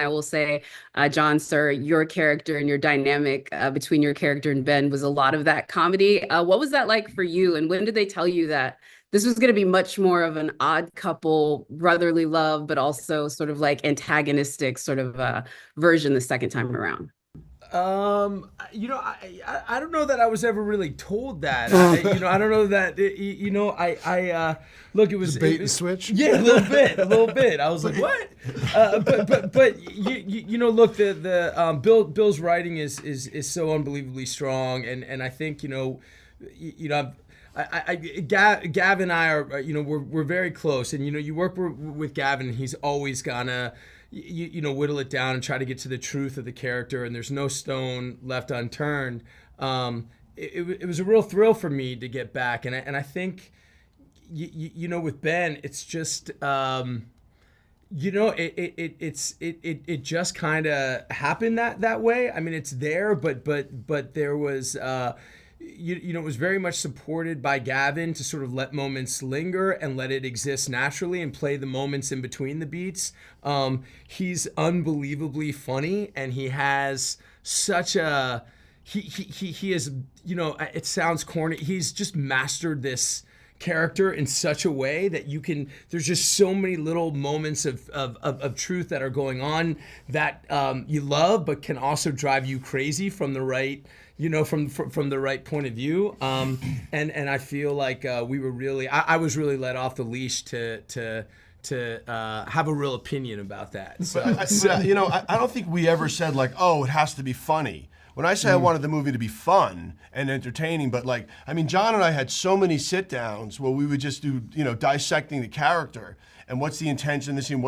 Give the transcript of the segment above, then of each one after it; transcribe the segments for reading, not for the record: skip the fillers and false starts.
I will say, John, sir, your character and your dynamic between your character and Ben was a lot of that comedy. What was that like for you? And when did they tell you that this was going to be much more of an odd couple, brotherly love, but also sort of like antagonistic sort of version the second time around? I don't know that I was ever really told that. I don't know that. Look, it was Bait it, and switch. Yeah, a little bit. I was like, what? Look, Bill's writing is so unbelievably strong, and I think Gavin and I are, we're very close, and you work with Gavin, he's always gonna whittle it down and try to get to the truth of the character, and there's no stone left unturned. It was a real thrill for me to get back, and I think with Ben, it's just it just kind of happened that way. I mean, it's there, but there was. It was very much supported by Gavin to sort of let moments linger and let it exist naturally and play the moments in between the beats. He's unbelievably funny, and he has such a he is, it sounds corny. He's just mastered this character in such a way that there's just so many little moments of truth that are going on that you love, but can also drive you crazy from the right from the right point of view. And I feel like we were really, I was really let off the leash to have a real opinion about that. So, I don't think we ever said like, oh, it has to be funny. When I say I wanted the movie to be fun and entertaining, but John and I had so many sit downs where we would just do, dissecting the character and what's the intention of the scene,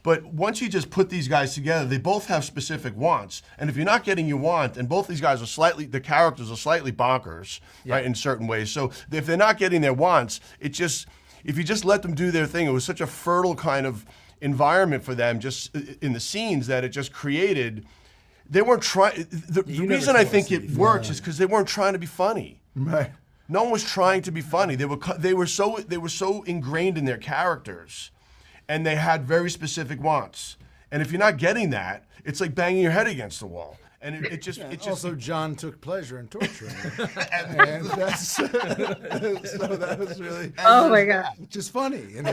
but once you just put these guys together, they both have specific wants. And if you're not getting your want, and both these guys the characters are slightly bonkers, right, in certain ways. So if they're not getting their wants, if you just let them do their thing, it was such a fertile kind of environment for them just in the scenes that it just created. They weren't trying. The reason I think it works is because they weren't trying to be funny. Right. No one was trying to be funny. They were so ingrained in their characters, and they had very specific wants. And if you're not getting that, it's like banging your head against the wall. And it just also John took pleasure in torturing him. And that's so that was really Oh my God. just funny. And